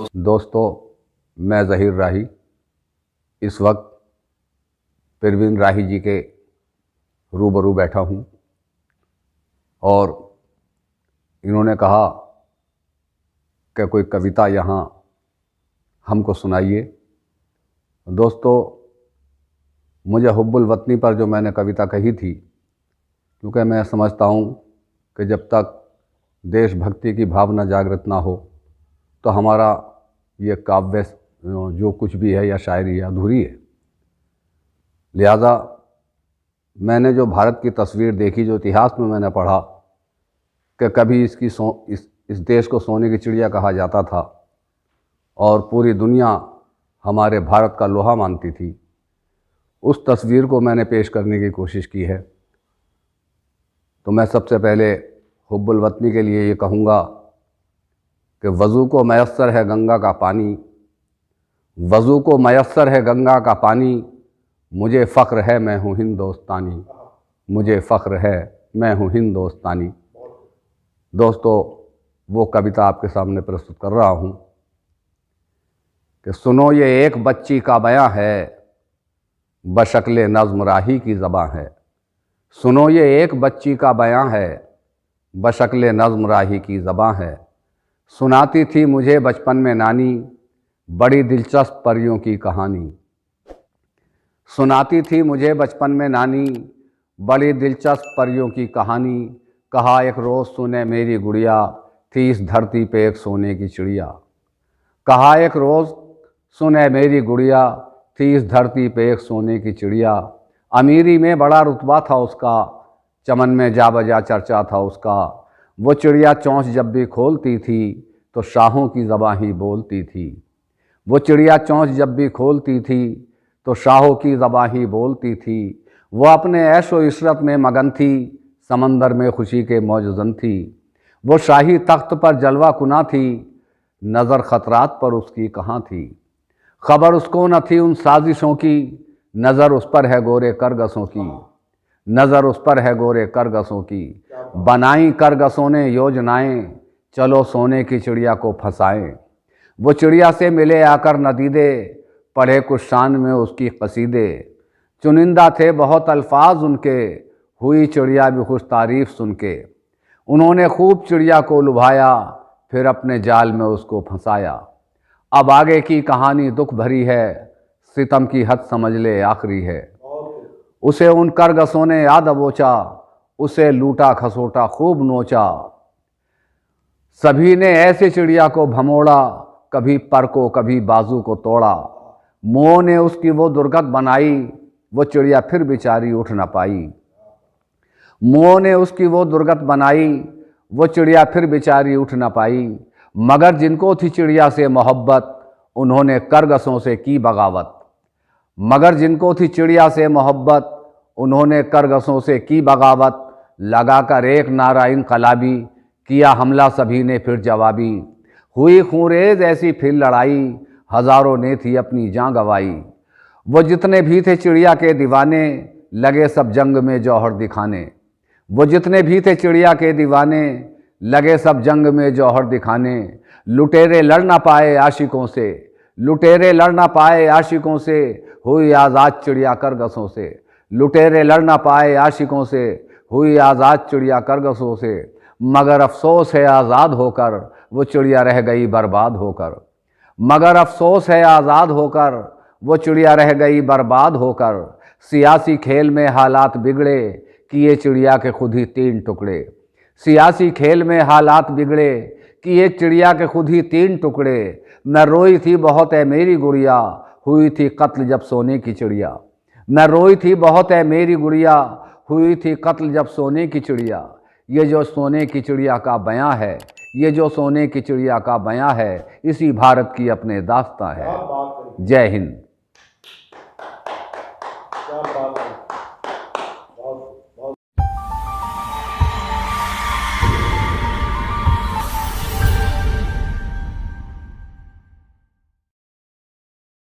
दोस्तों, मैं ज़हीर राही इस वक्त परवीन राही जी के रूबरू बैठा हूँ और इन्होंने कहा कि कोई कविता यहाँ हमको सुनाइए। दोस्तों, मुझे हुब्बुल वतनी पर जो मैंने कविता कही थी, क्योंकि मैं समझता हूँ कि जब तक देशभक्ति की भावना जागृत ना हो तो हमारा ये काव्य जो कुछ भी है या शायरी है अधूरी है। लिहाजा मैंने जो भारत की तस्वीर देखी, जो इतिहास में मैंने पढ़ा कि कभी इस देश को सोने की चिड़िया कहा जाता था और पूरी दुनिया हमारे भारत का लोहा मानती थी, उस तस्वीर को मैंने पेश करने की कोशिश की है। तो मैं सबसे पहले हुब्बुल वतनी के लिए ये कहूँगा कि वज़ू को मयस्सर है गंगा का पानी, वज़ू को मयस्सर है गंगा का पानी, मुझे फ़ख्र है मैं हूँ हिंदुस्तानी, मुझे फ़ख्र है मैं हूँ हिंदुस्तानी। दोस्तों, वो कविता आपके सामने प्रस्तुत कर रहा हूँ कि सुनो ये एक बच्ची का बयां है, बशक्ल नज़्म राही की ज़बां है। सुनो ये एक बच्ची का बयां है, बशक्ल नज़्म राही की ज़बां है। सुनाती थी मुझे बचपन में नानी, बड़ी दिलचस्प परियों की कहानी। सुनाती थी मुझे बचपन में नानी, बड़ी दिलचस्प परियों की कहानी। कहा एक रोज़ सुने मेरी गुड़िया, थी इस धरती पे एक सोने की चिड़िया। कहा एक रोज़ सुने मेरी गुड़िया, थी इस धरती पे एक सोने की चिड़िया। अमीरी में बड़ा रुतबा था उसका, चमन में जा बजा चर्चा था उसका। वो चिड़िया चोंच जब भी खोलती थी तो शाहों की ज़बां ही बोलती थी। वो चिड़िया चोंच जब भी खोलती थी तो शाहों की ज़बां ही बोलती थी। वो अपने ऐशो इशरत में मगन थी, समंदर में खुशी के मौजज़न थी। वो शाही तख्त पर जलवा कुना थी, नज़र ख़तरात पर उसकी कहाँ थी। खबर उसको न थी उन साजिशों की, नज़र उस पर है गोरे करगसों की, नज़र उस पर है गोरे करगसों की। बनाई करगसों ने योजनाएं, चलो सोने की चिड़िया को फंसाएं। वो चिड़िया से मिले आकर नदीदे, पढ़े कुछ शान में उसकी कसीदे। चुनिंदा थे बहुत अल्फाज उनके, हुई चिड़िया भी खुश तारीफ सुन के। उन्होंने खूब चिड़िया को लुभाया, फिर अपने जाल में उसको फंसाया। अब आगे की कहानी दुख भरी है, सितम की हद समझ ले आखिरी है। उसे उन करगसों ने याद दबोचा, उसे लूटा खसोटा खूब नोचा। सभी ने ऐसे चिड़िया को भमोड़ा, कभी पर को कभी बाजू को तोड़ा। मोह ने उसकी वो दुर्गत बनाई, वो चिड़िया फिर बेचारी उठ न पाई। मोह ने उसकी वो दुर्गत बनाई, वो चिड़िया फिर बेचारी उठ न पाई। मगर जिनको थी चिड़िया से मोहब्बत, उन्होंने करगसों से की बगावत। मगर जिनको थी चिड़िया से मोहब्बत, उन्होंने करगसों से की बगावत। लगाकर एक नारा इनकलाबी, किया हमला सभी ने फिर जवाबी। हुई खूंरेज ऐसी फिर लड़ाई, हज़ारों ने थी अपनी जान गंवाई। वो जितने भी थे चिड़िया के दीवाने, लगे सब जंग में जौहर दिखाने। वो जितने भी थे चिड़िया के दीवाने, लगे सब जंग में जौहर दिखाने। लुटेरे लड़ ना पाए आशिकों से, लुटेरे लड़ ना पाए आशिकों से, हुई आज़ाद चिड़िया करगसों से। लुटेरे लड़ ना पाए आशिकों से, हुई आज़ाद चिड़िया करगसों से। मगर अफसोस है आज़ाद होकर, वो चिड़िया रह गई बर्बाद होकर। मगर अफसोस है आज़ाद होकर, वो चिड़िया रह गई बर्बाद होकर। सियासी खेल में हालात बिगड़े, किए चिड़िया के खुद ही 3 टुकड़े। सियासी खेल में हालात बिगड़े, किए चिड़िया के खुद ही 3 टुकड़े। मैं रोई थी बहुत है मेरी गुड़िया, हुई थी कत्ल जब सोने की चिड़िया। मैं रोई थी बहुत है मेरी गुड़िया, हुई थी कत्ल जब सोने की चिड़िया। ये जो सोने की चिड़िया का बयां है, ये जो सोने की चिड़िया का बयां है, इसी भारत की अपने दास्तां है। जय हिंद।